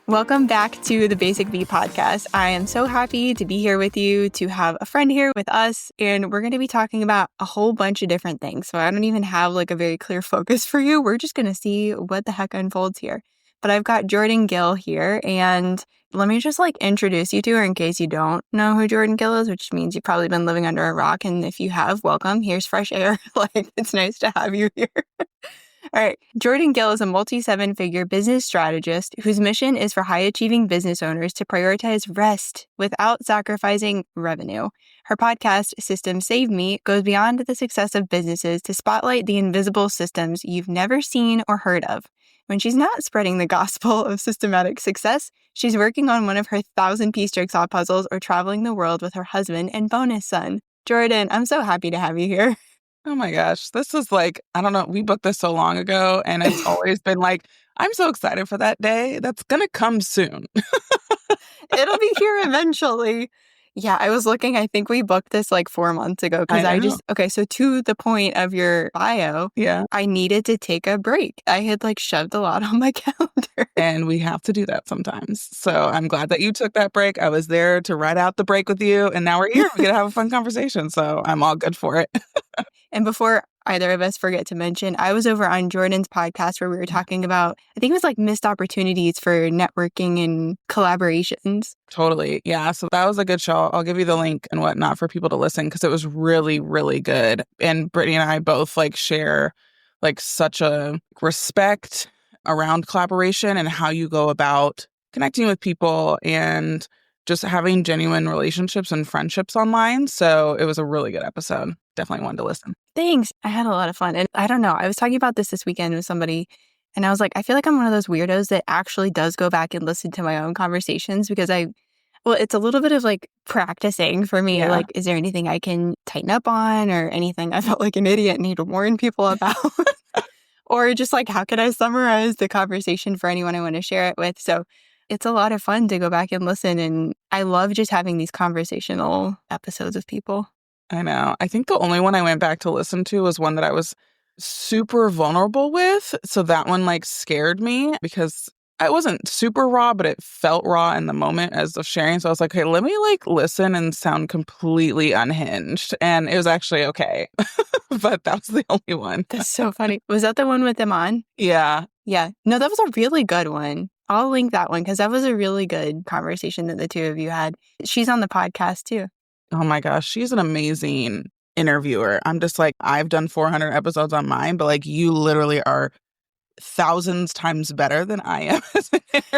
Welcome back to the Basic Bee podcast. I am so happy to be here with you, to have a friend here with us, and we're going to be talking about a whole bunch of different things. So I don't even have like a very clear focus for you. We're just going to see what the heck unfolds here. But I've got Jordan Gill here, and let me just like introduce you to her in case you don't know who Jordan Gill is, which means you've probably been living under a rock. And if you have, welcome. Here's fresh air. Like, it's nice to have you here. All right. Jordan Gill is a multi-seven-figure business strategist whose mission is for high-achieving business owners to prioritize rest without sacrificing revenue. Her podcast, System Save Me, goes beyond the success of businesses to spotlight the invisible systems you've never seen or heard of. When she's not spreading the gospel of systematic success, she's working on one of her 1,000-piece jigsaw puzzles or traveling the world with her husband and bonus son. Jordan, I'm so happy to have you here. Oh my gosh, this is like, I don't know, we booked this so long ago and it's always been like, I'm so excited for that day. That's going to come soon. It'll be here eventually. Yeah, I was looking, I think we booked this like 4 months ago because okay, so to the point of your bio, I needed to take a break. I had like shoved a lot on my calendar. And we have to do that sometimes. So I'm glad that you took that break. I was there to ride out the break with you. And now we're here. We get to have a fun conversation. So I'm all good for it. And before either of us forget to mention, I was over on Jordan's podcast where we were talking about, I think it was like missed opportunities for networking and collaborations. Totally. Yeah. So that was a good show. I'll give you the link and whatnot for people to listen because it was really, really good. And Brittany and I both like share like such a respect around collaboration and how you go about connecting with people and just having genuine relationships and friendships online. So it was a really good episode. Definitely wanted to listen. Thanks. I had a lot of fun. And I don't know, I was talking about this weekend with somebody and I was like, I feel like I'm one of those weirdos that actually does go back and listen to my own conversations because it's a little bit of like practicing for me. Yeah. Like, is there anything I can tighten up on or anything I felt like an idiot need to warn people about? Or just like, how can I summarize the conversation for anyone I want to share it with? So it's a lot of fun to go back and listen. And I love just having these conversational episodes with people. I know. I think the only one I went back to listen to was one that I was super vulnerable with. So that one like scared me because I wasn't super raw, but it felt raw in the moment as of sharing. So I was like, hey, let me like listen and sound completely unhinged. And it was actually okay. But that was the only one. That's so funny. Was that the one with Iman? Yeah. Yeah. No, that was a really good one. I'll link that one because that was a really good conversation that the two of you had. She's on the podcast too. Oh my gosh, she's an amazing interviewer. I'm just like, I've done 400 episodes on mine, but like you literally are thousands times better than I am.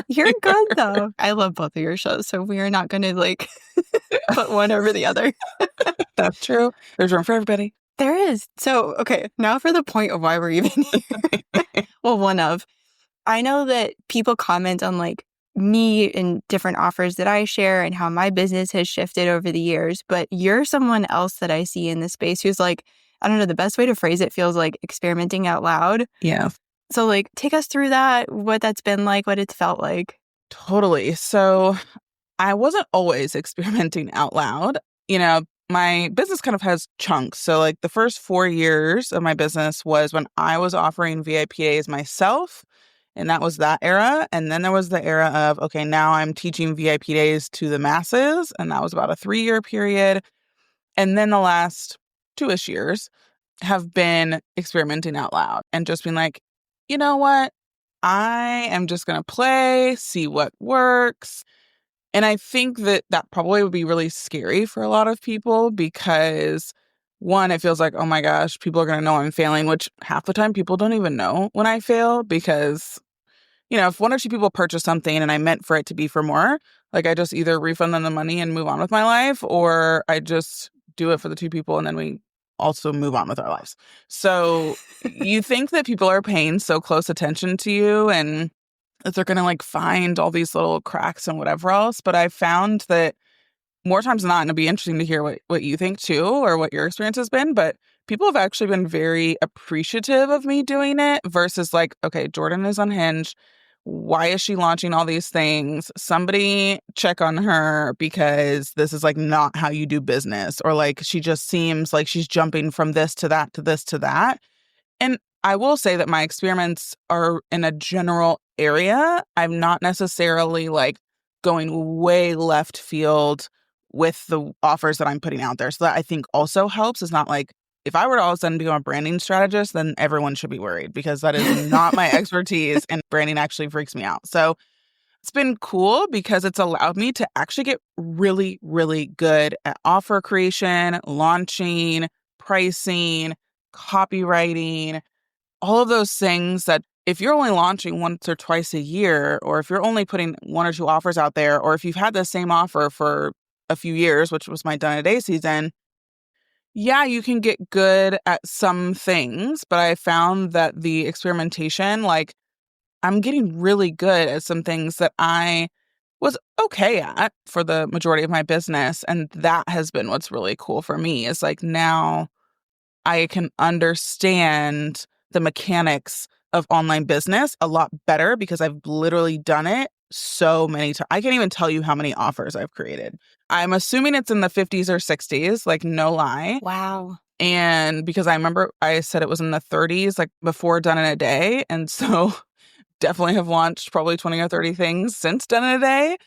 You're good though. I love both of your shows, so we are not going to like put one over the other. That's true. There's room for everybody. There is. So, okay, now for the point of why we're even here. Well, one of. I know that people comment on like me and different offers that I share and how my business has shifted over the years, but you're someone else that I see in this space who's like, I don't know, the best way to phrase it feels like experimenting out loud. Yeah. So like, take us through that, what that's been like, what it's felt like. Totally. So I wasn't always experimenting out loud. You know, my business kind of has chunks. So like the first 4 years of my business was when I was offering VIP days myself. And that was that era. And then there was the era of, okay, now I'm teaching VIP days to the masses. And that was about a 3-year period. And then the last 2-ish years have been experimenting out loud and just being like, you know what? I am just going to play, see what works. And I think that that probably would be really scary for a lot of people because one, it feels like, oh my gosh, people are going to know I'm failing, which half the time people don't even know when I fail because, you know, if 1 or 2 people purchase something and I meant for it to be for more, like I just either refund them the money and move on with my life, or I just do it for the 2 people and then we also move on with our lives. So you think that people are paying so close attention to you and that they're going to like find all these little cracks and whatever else. But I found that more times than not, and it'd be interesting to hear what you think too, or what your experience has been, but people have actually been very appreciative of me doing it versus like, okay, Jordan is unhinged. Why is she launching all these things? Somebody check on her because this is like not how you do business. Or like she just seems like she's jumping from this to that to this to that. And I will say that my experiments are in a general area. I'm not necessarily like going way left field with the offers that I'm putting out there. So that I think also helps. Is not like if I were to all of a sudden become a branding strategist, then everyone should be worried because that is not my expertise and branding actually freaks me out. So it's been cool because it's allowed me to actually get really, really good at offer creation, launching, pricing, copywriting, all of those things that if you're only launching once or twice a year, or if you're only putting one or two offers out there, or if you've had the same offer for a few years, which was my done a day season, yeah, you can get good at some things. But I found that the experimentation, like I'm getting really good at some things that I was okay at for the majority of my business. And that has been what's really cool for me is like now I can understand the mechanics of online business a lot better because I've literally done it so many times. I can't even tell you how many offers I've created. I'm assuming it's in the 50s or 60s, like no lie. Wow. And because I remember I said it was in the 30s, like before done in a day. And so definitely have launched probably 20 or 30 things since done in a day.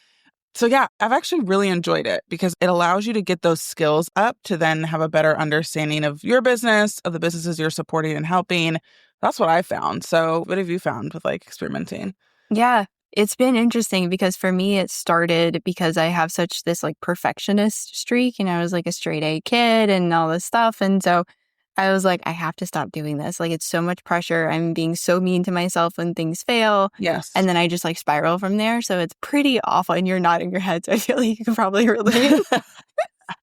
So yeah, I've actually really enjoyed it because it allows you to get those skills up to then have a better understanding of your business, of the businesses you're supporting and helping. That's what I found. So what have you found with like experimenting? Yeah, it's been interesting because for me, it started because I have such this like perfectionist streak. I was like a straight A kid and all this stuff. And so I was like, I have to stop doing this. Like, it's so much pressure. I'm being so mean to myself when things fail. Yes. And then I just like spiral from there. So it's pretty awful. And you're nodding your head. So I feel like you can probably relate.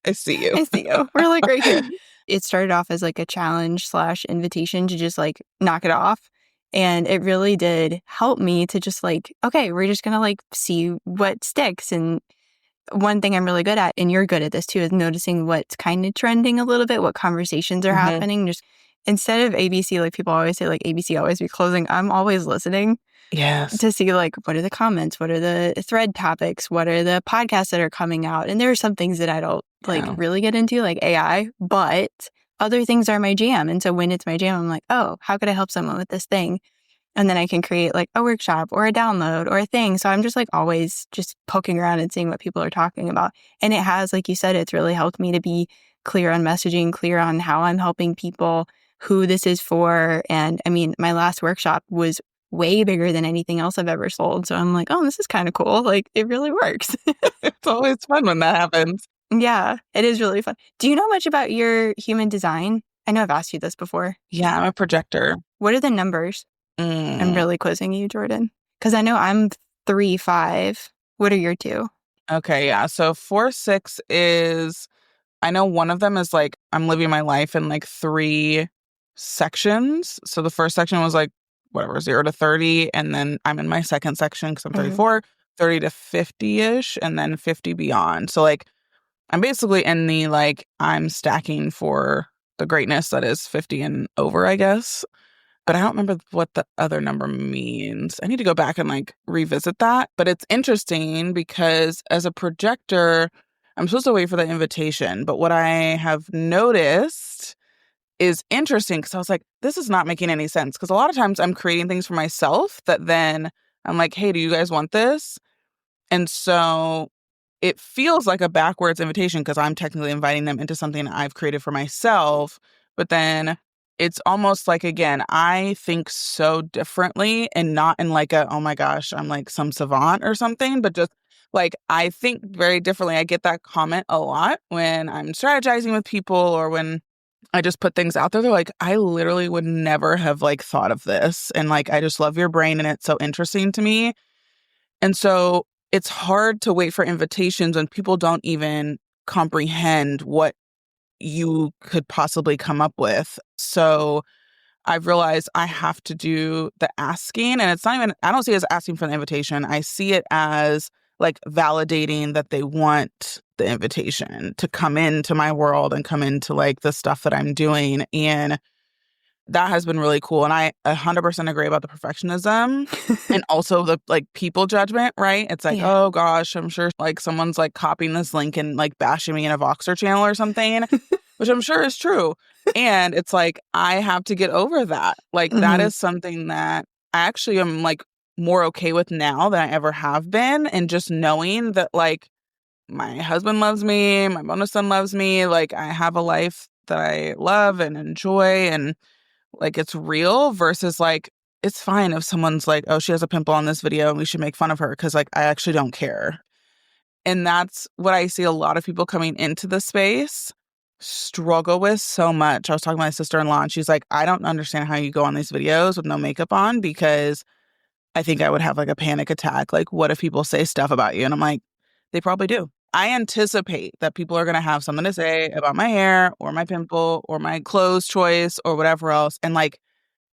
I see you. I see you. We're like right here. It started off as like a challenge / invitation to just like knock it off. And it really did help me to just like, okay, we're just going to like see what sticks. And one thing I'm really good at, and you're good at this too, is noticing what's kind of trending a little bit, what conversations are happening. Just instead of ABC, like people always say, like ABC always be closing, I'm always listening Yes. to see like what are the comments, what are the thread topics, what are the podcasts that are coming out. And there are some things that I don't like really get into, like AI, but other things are my jam. And so when it's my jam, I'm like, oh, how could I help someone with this thing? And then I can create like a workshop or a download or a thing. So I'm just like always just poking around and seeing what people are talking about. And it has, like you said, it's really helped me to be clear on messaging, clear on how I'm helping people, who this is for. And I mean, my last workshop was way bigger than anything else I've ever sold. So I'm like, oh, this is kind of cool. Like it really works. It's always fun when that happens. Yeah, it is really fun. Do you know much about your human design? I know I've asked you this before. Yeah, I'm a projector. What are the numbers? I'm really quizzing you, Jordan, because I know I'm 3/5. What are your two? Okay, yeah. So 4/6 is, I know one of them is like I'm living my life in like 3 sections. So the first section was like whatever, 0 to 30. And then I'm in my second section because I'm 34, 30 to 50-ish, and then 50 beyond. So like I'm basically in the like I'm stacking for the greatness that is 50 and over, I guess. But I don't remember what the other number means. I need to go back and like revisit that. But it's interesting because as a projector, I'm supposed to wait for the invitation. But what I have noticed is interesting because I was like, this is not making any sense. Because a lot of times I'm creating things for myself that then I'm like, hey, do you guys want this? And so it feels like a backwards invitation because I'm technically inviting them into something I've created for myself. But then it's almost like, again, I think so differently and not in like a, oh my gosh, I'm like some savant or something, but just like I think very differently. I get that comment a lot when I'm strategizing with people or when I just put things out there. They're like, I literally would never have like thought of this. And like, I just love your brain and it's so interesting to me. And so it's hard to wait for invitations when people don't even comprehend what you could possibly come up with. So I've realized I have to do the asking. And it's not even, I don't see it as asking for the invitation. I see it as like validating that they want the invitation to come into my world and come into like the stuff that I'm doing. And that has been really cool. And I 100% agree about the perfectionism and also the like people judgment, right? It's like, oh gosh, I'm sure like someone's like copying this link and like bashing me in a Voxer channel or something, which I'm sure is true. And it's like, I have to get over that. Like that is something that I actually am like more okay with now than I ever have been. And just knowing that like my husband loves me, my bonus son loves me, like I have a life that I love and enjoy and like it's real versus like it's fine if someone's like, oh, she has a pimple on this video and we should make fun of her because like I actually don't care. And that's what I see a lot of people coming into the space struggle with so much. I was talking to my sister-in-law and she's like, I don't understand how you go on these videos with no makeup on because I think I would have like a panic attack. Like, what if people say stuff about you? And I'm like, they probably do. I anticipate that people are going to have something to say about my hair or my pimple or my clothes choice or whatever else. And like,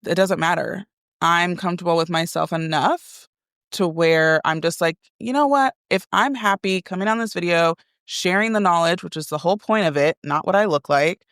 it doesn't matter. I'm comfortable with myself enough to where I'm just like, you know what? If I'm happy coming on this video, sharing the knowledge, which is the whole point of it, not what I look like,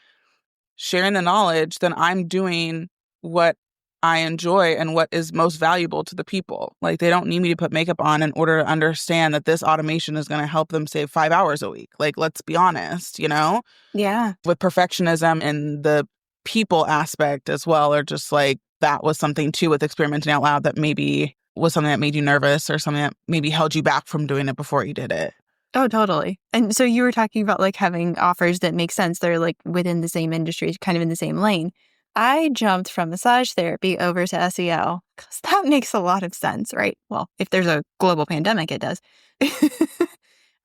sharing the knowledge, then I'm doing what I enjoy and what is most valuable to the people. Like they don't need me to put makeup on in order to understand that this automation is going to help them save 5 hours a week. Like, let's be honest, you know? Yeah. With perfectionism and the people aspect as well, or just like that was something too with experimenting out loud that maybe was something that made you nervous or something that maybe held you back from doing it before you did it. Oh, totally. And so you were talking about like having offers that make sense. They're like within the same industry, kind of in the same lane. I jumped from massage therapy over to SEO because that makes a lot of sense, right? Well, if there's a global pandemic, it does.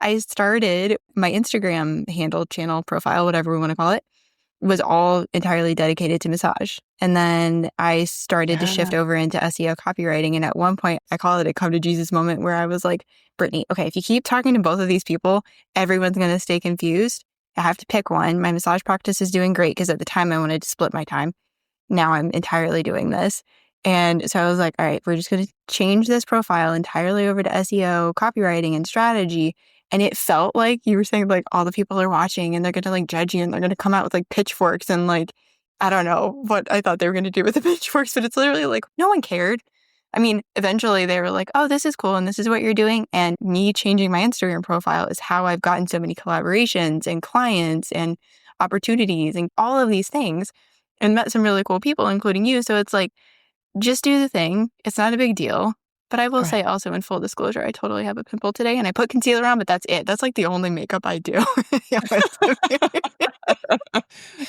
I started my Instagram handle, channel, profile, whatever we want to call it, was all entirely dedicated to massage. And then I started to shift over into SEO copywriting. And at one point, I call it a come to Jesus moment where I was like, Brittany, okay, if you keep talking to both of these people, everyone's going to stay confused. I have to pick one. My massage practice is doing great because at the time I wanted to split my time. Now I'm entirely doing this. And so I was like, all right, we're just going to change this profile entirely over to SEO, copywriting, and strategy. And it felt like you were saying, like, all the people are watching and they're going to like judge you and they're going to come out with like pitchforks and like, I don't know what I thought they were going to do with the pitchforks, but it's literally like no one cared. I mean, eventually they were like, oh, this is cool and this is what you're doing. And me changing my Instagram profile is how I've gotten so many collaborations and clients and opportunities and all of these things and met some really cool people, including you. So it's like, just do the thing. It's not a big deal. But I will say also in full disclosure, I totally have a pimple today and I put concealer on, but that's it. That's like the only makeup I do.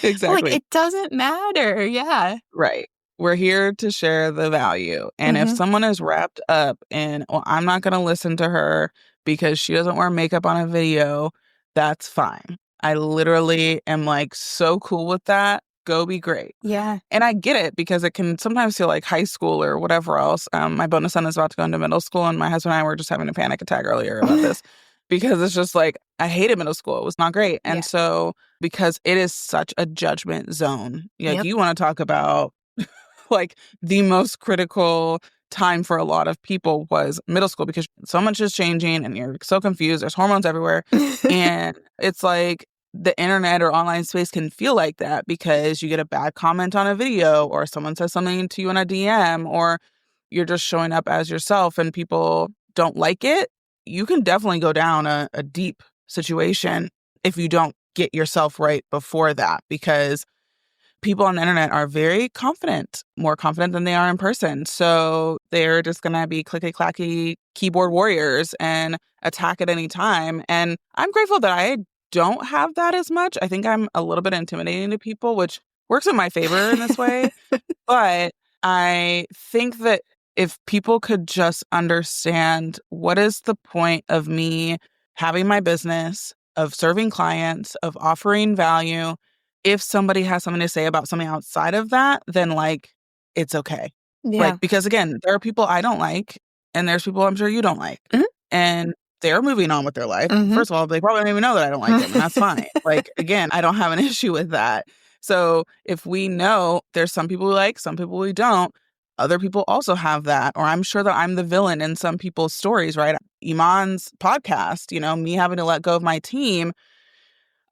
Exactly. Like, it doesn't matter. Yeah. Right. We're here to share the value. And if someone is wrapped up in, well, I'm not going to listen to her because she doesn't wear makeup on a video, that's fine. I literally am like so cool with that. Go be great. Yeah. And I get it because it can sometimes feel like high school or whatever else. My bonus son is about to go into middle school and my husband and I were just having a panic attack earlier about this because it's just like, I hated middle school. It was not great. And so because it is such a judgment zone, like you want to talk about like the most critical time for a lot of people was middle school because so much is changing and you're so confused. There's hormones everywhere. And it's like the internet or online space can feel like that because you get a bad comment on a video or someone says something to you in a DM or you're just showing up as yourself and people don't like it. You can definitely go down a deep situation if you don't get yourself right before that because people on the internet are very confident, more confident than they are in person. So they're just going to be clicky-clacky keyboard warriors and attack at any time. And I'm grateful that I don't have that as much. I think I'm a little bit intimidating to people, which works in my favor in this way. But I think that if people could just understand what is the point of me having my business, of serving clients, of offering value, if somebody has something to say about something outside of that, then like, it's okay. Yeah. Like, because again, there are people I don't like and there's people I'm sure you don't like. And they're moving on with their life. First of all, they probably don't even know that I don't like them and that's fine. Like, again, I don't have an issue with that. So if we know there's some people we like, some people we don't, other people also have that. Or I'm sure that I'm the villain in some people's stories, right? Iman's podcast, me having to let go of my team,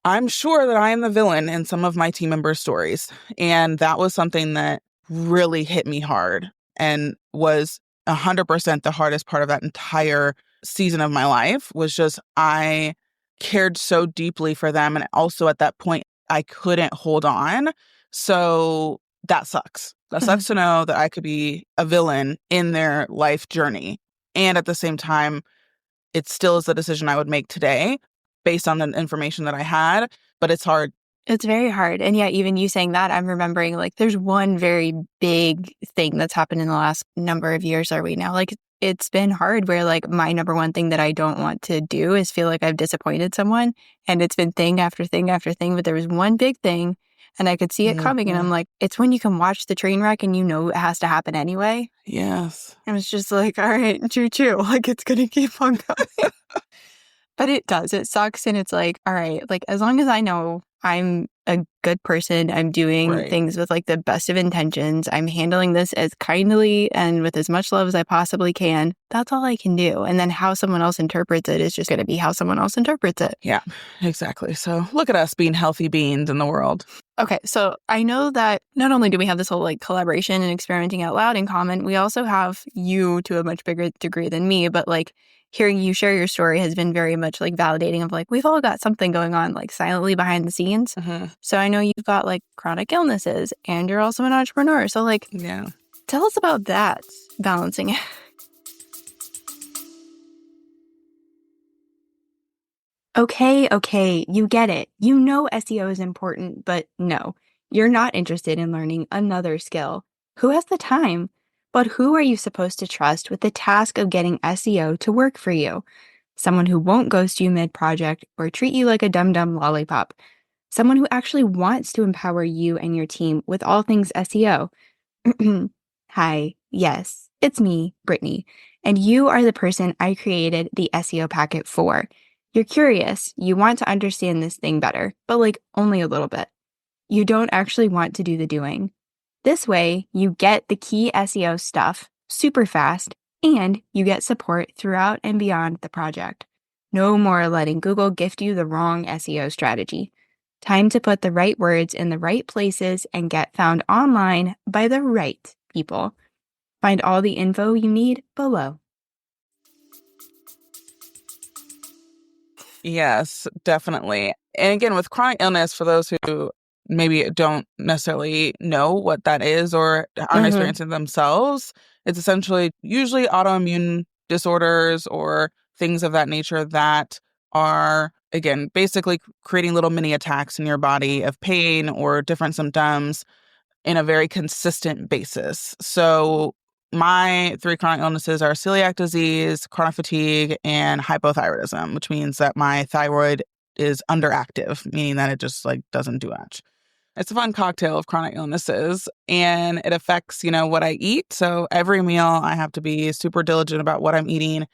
I'm sure that I am the villain in some of my team members' stories. And that was something that really hit me hard and was 100% the hardest part of that entire season of my life was just I cared so deeply for them. And also at that point, I couldn't hold on. So that sucks. That sucks to know that I could be a villain in their life journey. And at the same time, it still is the decision I would make today based on the information that I had, but it's hard. It's very hard. And yeah, even you saying that, I'm remembering like there's one very big thing that's happened in the last number of years, are we now? Like it's been hard where like my number one thing that I don't want to do is feel like I've disappointed someone. And it's been thing after thing after thing. But there was one big thing and I could see it coming. And I'm like, it's when you can watch the train wreck and you know it has to happen anyway. Yes. And it's just like, all right, choo-choo. Like it's going to keep on going. But it does. It sucks. And it's like, all right, like as long as I know I'm a good person, I'm doing things with like the best of intentions, I'm handling this as kindly and with as much love as I possibly can, that's all I can do. And then how someone else interprets it is just going to be how someone else interprets it. Yeah, exactly. So look at us being healthy beings in the world. Okay, so I know that not only do we have this whole like collaboration and experimenting out loud in common, we also have you to a much bigger degree than me, but like hearing you share your story has been very much like validating of like, we've all got something going on like silently behind the scenes. So I know you've got like chronic illnesses and you're also an entrepreneur. So like, tell us about that balancing it. Okay, you get it. You know SEO is important, but no, you're not interested in learning another skill. Who has the time? But who are you supposed to trust with the task of getting SEO to work for you? Someone who won't ghost you mid-project or treat you like a dum-dum lollipop. Someone who actually wants to empower you and your team with all things SEO. Hi, yes, it's me, Brittany, and you are the person I created the SEO packet for. You're curious, you want to understand this thing better, but like only a little bit. You don't actually want to do the doing. This way, you get the key SEO stuff super fast, and you get support throughout and beyond the project. No more letting Google gift you the wrong SEO strategy. Time to put the right words in the right places and get found online by the right people. Find all the info you need below. Yes, definitely. And again, with chronic illness, for those who maybe don't necessarily know what that is or aren't experiencing themselves, it's essentially usually autoimmune disorders or things of that nature that are, again, basically creating little mini attacks in your body of pain or different symptoms in a very consistent basis. So my three chronic illnesses are celiac disease, chronic fatigue, and hypothyroidism, which means that my thyroid is underactive, meaning that it just like doesn't do much. It's a fun cocktail of chronic illnesses, and it affects, what I eat. So every meal I have to be super diligent about what I'm eating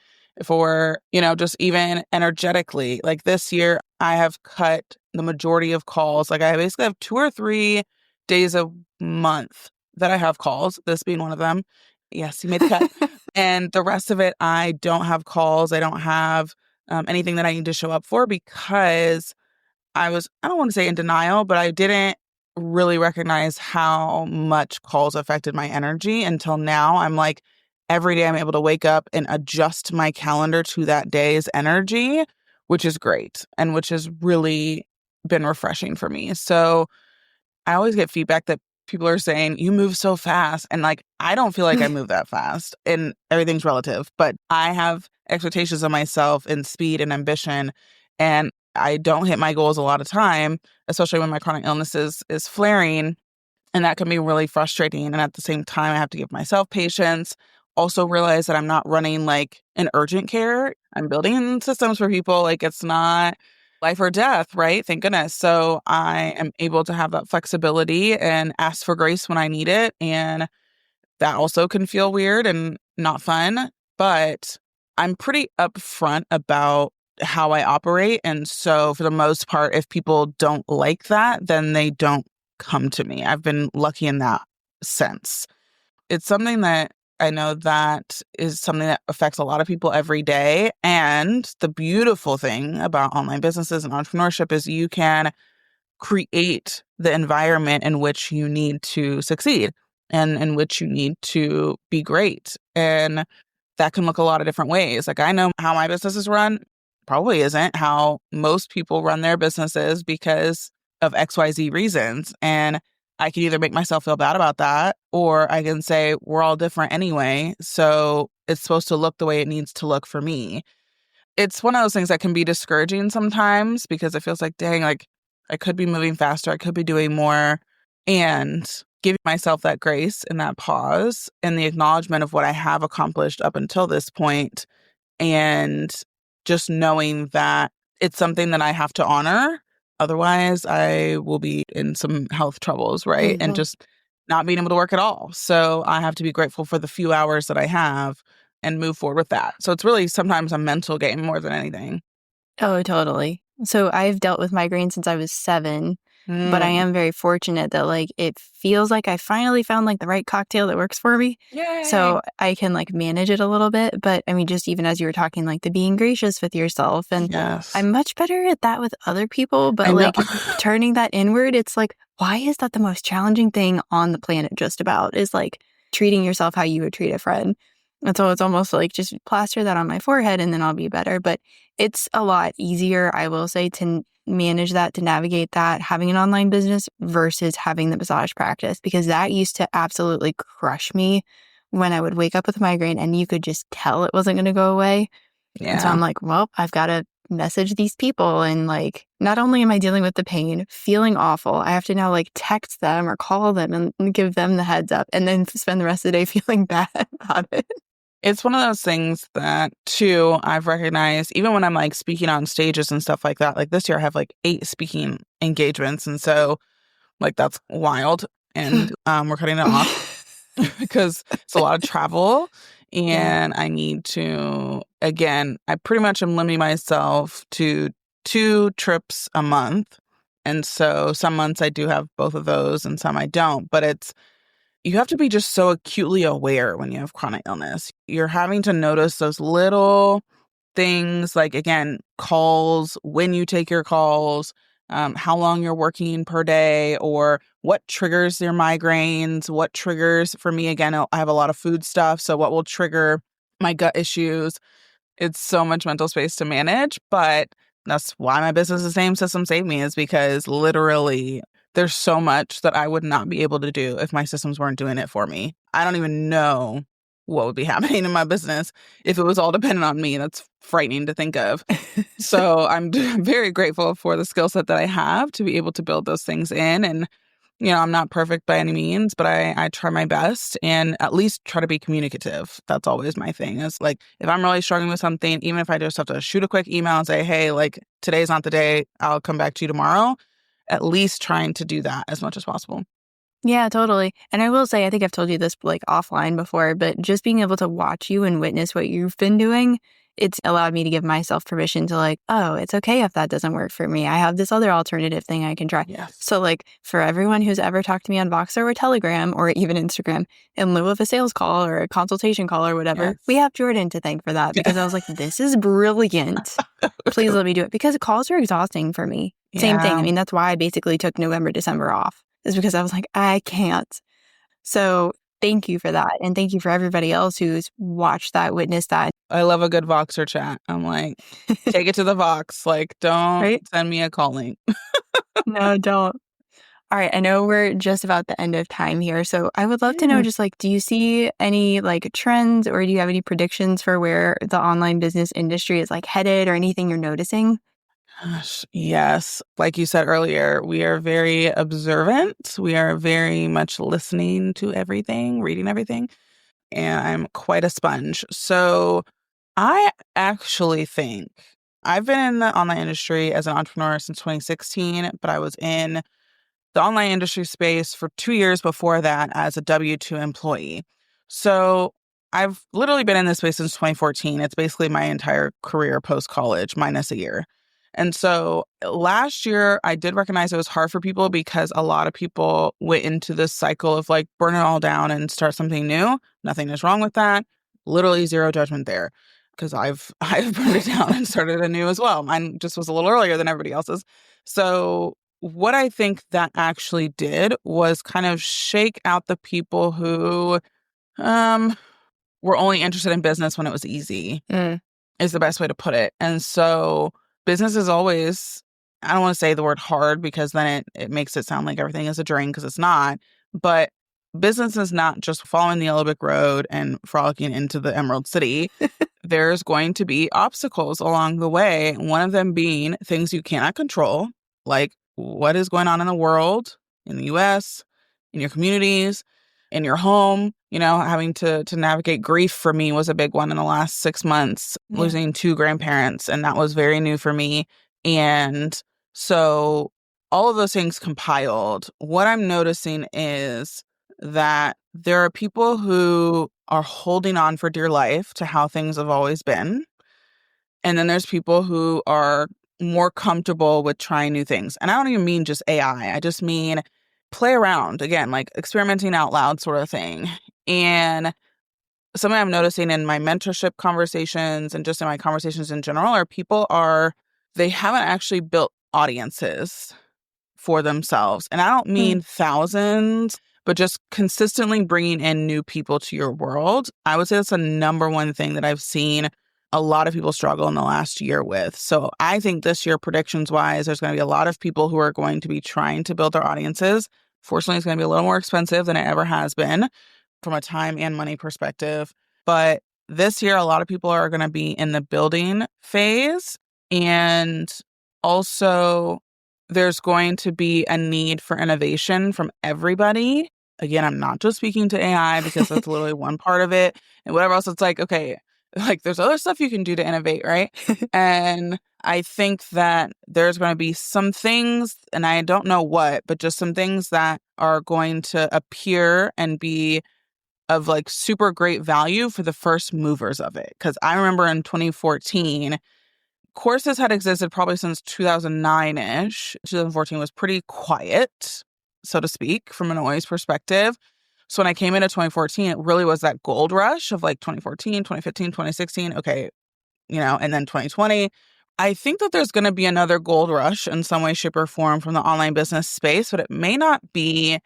for, just even energetically. Like this year, I have cut the majority of calls. Like I basically have 2 or 3 days a month that I have calls, this being one of them. Yes, you made the cut. And the rest of it, I don't have calls. I don't have anything that I need to show up for because I don't want to say in denial, but I didn't really recognize how much calls affected my energy until now. I'm like, every day I'm able to wake up and adjust my calendar to that day's energy, which is great and which has really been refreshing for me. So I always get feedback that people are saying, you move so fast. And like, I don't feel like I move that fast and everything's relative, but I have expectations of myself in speed and ambition. And I don't hit my goals a lot of time, especially when my chronic illness is flaring. And that can be really frustrating. And at the same time, I have to give myself patience. Also realize that I'm not running like an urgent care. I'm building systems for people. Like it's not life or death, right? Thank goodness. So I am able to have that flexibility and ask for grace when I need it. And that also can feel weird and not fun, but I'm pretty upfront about how I operate. And so for the most part, if people don't like that, then they don't come to me. I've been lucky in that sense. It's something that I know that is something that affects a lot of people every day. And the beautiful thing about online businesses and entrepreneurship is you can create the environment in which you need to succeed and in which you need to be great. And that can look a lot of different ways. Like I know how my business is run probably isn't how most people run their businesses because of XYZ reasons. And I can either make myself feel bad about that, or I can say we're all different anyway. So it's supposed to look the way it needs to look for me. It's one of those things that can be discouraging sometimes because it feels like, dang, like I could be moving faster. I could be doing more. And giving myself that grace and that pause and the acknowledgement of what I have accomplished up until this point, and just knowing that it's something that I have to honor. Otherwise, I will be in some health troubles, right? And Mhm. just not being able to work at all. So I have to be grateful for the few hours that I have and move forward with that. So it's really sometimes a mental game more than anything. Oh, totally. So I've dealt with migraine since I was 7, but I Mm. am very fortunate that like it feels like I finally found like the right cocktail that works for me. Yay. So I can like manage it a little bit. But I mean, just even as you were talking, like the being gracious with yourself. And Yes. I'm much better at that with other people. I But know. like turning that inward, it's like, why is that the most challenging thing on the planet just about is like treating yourself how you would treat a friend. And so it's almost like just plaster that on my forehead and then I'll be better. But it's a lot easier, I will say, to manage that, to navigate that, having an online business versus having the massage practice, because that used to absolutely crush me when I would wake up with a migraine and you could just tell it wasn't going to go away. And so Yeah. I'm like, well, I've got to message these people. And like, not only am I dealing with the pain, feeling awful, I have to now like text them or call them and give them the heads up and then spend the rest of the day feeling bad about it. It's one of those things that, too, I've recognized, even when I'm like speaking on stages and stuff like that. Like this year, I have like 8 speaking engagements. And so, like, that's wild. And we're cutting it off because it's a lot of travel. Yeah. And I need to, again, I pretty much am limiting myself to 2 trips a month. And so some months I do have both of those and some I don't. But you have to be just so acutely aware when you have chronic illness. You're having to notice those little things like, again, calls, when you take your calls, how long you're working per day, or what triggers your migraines, what triggers, for me, again, I have a lot of food stuff. So what will trigger my gut issues? It's so much mental space to manage, but that's why my business is Same System Save Me, is because literally there's so much that I would not be able to do if my systems weren't doing it for me. I don't even know what would be happening in my business if it was all dependent on me. That's frightening to think of. So I'm very grateful for the skill set that I have to be able to build those things in. And I'm not perfect by any means, but I try my best and at least try to be communicative. That's always my thing. Is like, if I'm really struggling with something, even if I just have to shoot a quick email and say, hey, like, today's not the day, I'll come back to you tomorrow, at least trying to do that as much as possible. Yeah, totally. And I will say, I think I've told you this like offline before, but just being able to watch you and witness what you've been doing, it's allowed me to give myself permission to like, oh, it's okay if that doesn't work for me. I have this other alternative thing I can try. Yes. So like for everyone who's ever talked to me on Voxer or Telegram or even Instagram, in lieu of a sales call or a consultation call or whatever, we Yes. have Jordan to thank for that because I was like, this is brilliant. Please let me do it because calls are exhausting for me. Same thing. I Yeah. mean, that's why I basically took November, December off, is because I was like, I can't. So thank you for that. And thank you for everybody else who's watched that, witnessed that. I love a good Voxer chat. I'm like, take it to the Vox. Like, don't Right? send me a call link. No, don't. All right. I know we're just about the end of time here. So I would love to know Yeah. just like, do you see any like trends or do you have any predictions for where the online business industry is like headed or anything you're noticing? Gosh, yes. Like you said earlier, we are very observant. We are very much listening to everything, reading everything, and I'm quite a sponge. So I actually think I've been in the online industry as an entrepreneur since 2016, but I was in the online industry space for 2 years before that as a W-2 employee. So I've literally been in this space since 2014. It's basically my entire career post-college, minus a year. And so last year, I did recognize it was hard for people because a lot of people went into this cycle of like burn it all down and start something new. Nothing is wrong with that. Literally zero judgment there because I've burned it down and started anew as well. Mine just was a little earlier than everybody else's. So what I think that actually did was kind of shake out the people who um, were only interested in business when it was easy, Mm. is the best way to put it. And so business is always I don't want to say the word hard because then it makes it sound like everything is a drain because it's not. But business is not just following the yellow brick road and frolicking into the Emerald City. There's going to be obstacles along the way. One of them being things you cannot control, like what is going on in the world, in the US, in your communities, in your home. Having to navigate grief for me was a big one in the last 6 months, losing 2 grandparents. And that was very new for me. And so all of those things compiled, what I'm noticing is that there are people who are holding on for dear life to how things have always been. And then there's people who are more comfortable with trying new things. And I don't even mean just AI. I just mean play around, again, like experimenting out loud sort of thing. And something I'm noticing in my mentorship conversations and just in my conversations in general they haven't actually built audiences for themselves. And I don't mean thousands, but just consistently bringing in new people to your world. I would say that's the number one thing that I've seen a lot of people struggle in the last year with. So I think this year, predictions wise, there's going to be a lot of people who are going to be trying to build their audiences. Fortunately, it's going to be a little more expensive than it ever has been from a time and money perspective. But this year, a lot of people are going to be in the building phase. And also, there's going to be a need for innovation from everybody. Again, I'm not just speaking to AI because that's literally one part of it. And whatever else, it's like, okay, like there's other stuff you can do to innovate, right? And I think that there's going to be some things, and I don't know what, but just some things that are going to appear and be of like super great value for the first movers of it. Because I remember in 2014, courses had existed probably since 2009-ish. 2014 was pretty quiet, so to speak, from a noise perspective. So when I came into 2014, it really was that gold rush of like 2014, 2015, 2016. Okay, and then 2020. I think that there's going to be another gold rush in some way, shape, or form from the online business space, but it may not be,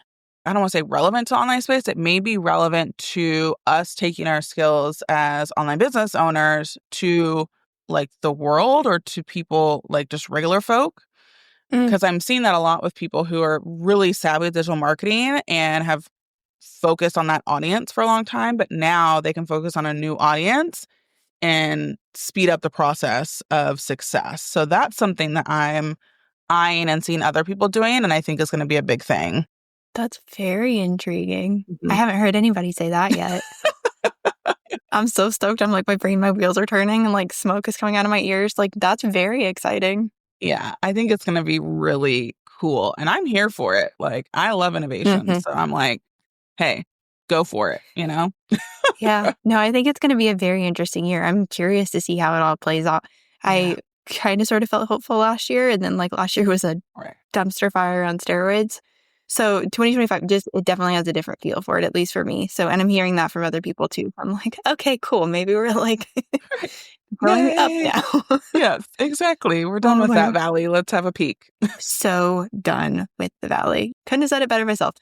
I don't want to say relevant to online space. It may be relevant to us taking our skills as online business owners to like the world or to people like just regular folk. Because I'm seeing that a lot with people who are really savvy with digital marketing and have focused on that audience for a long time, but now they can focus on a new audience and speed up the process of success. So that's something that I'm eyeing and seeing other people doing, and I think is going to be a big thing. That's very intriguing. I haven't heard anybody say that yet. I'm so stoked. I'm like, my wheels are turning and like smoke is coming out of my ears. Like, that's very exciting. Yeah, I think it's going to be really cool. And I'm here for it. Like, I love innovation. So I'm like, hey, go for it, Yeah. No, I think it's going to be a very interesting year. I'm curious to see how it all plays out. Yeah. I kind of sort of felt hopeful last year. And then like last year was a dumpster fire on steroids. So 2025, it definitely has a different feel for it, at least for me. So, and I'm hearing that from other people too. I'm like, okay, cool. Maybe we're like growing up now. Yes, exactly. We're done with that valley. Let's have a peak. So done with the valley. Couldn't have said it better myself.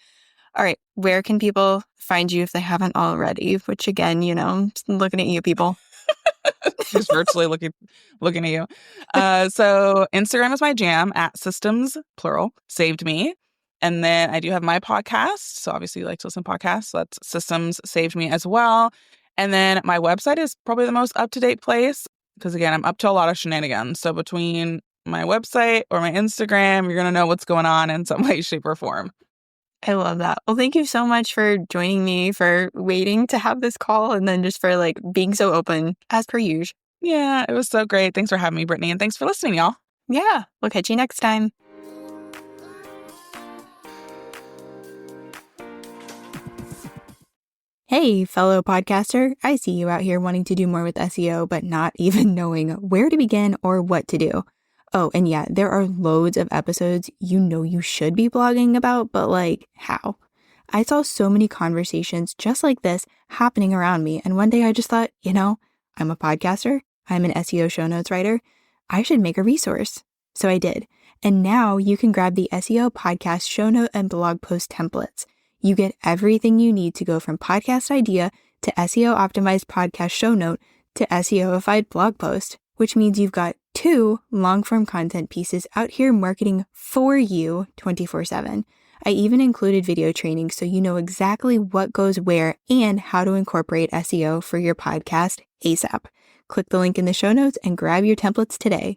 All right. Where can people find you if they haven't already? Which again, just looking at you people. Just virtually looking at you. So Instagram is my jam at systems, plural, saved me. And then I do have my podcast. So obviously you like to listen to podcasts. So that's Systems Saved Me as well. And then my website is probably the most up-to-date place because, again, I'm up to a lot of shenanigans. So between my website or my Instagram, you're going to know what's going on in some way, shape, or form. I love that. Well, thank you so much for joining me, for waiting to have this call, and then just for like being so open as per usual. Yeah, it was so great. Thanks for having me, Brittany. And thanks for listening, y'all. Yeah, we'll catch you next time. Hey, fellow podcaster. I see you out here wanting to do more with SEO, but not even knowing where to begin or what to do. Oh, and yeah, there are loads of episodes you should be blogging about, but like, how? I saw so many conversations just like this happening around me, and one day I just thought, I'm a podcaster, I'm an SEO show notes writer, I should make a resource. So I did. And now you can grab the SEO podcast show note and blog post templates. You get everything you need to go from podcast idea to SEO optimized podcast show note to SEO-ified blog post, which means you've got 2 long-form content pieces out here marketing for you 24/7. I even included video training so you know exactly what goes where and how to incorporate SEO for your podcast ASAP. Click the link in the show notes and grab your templates today.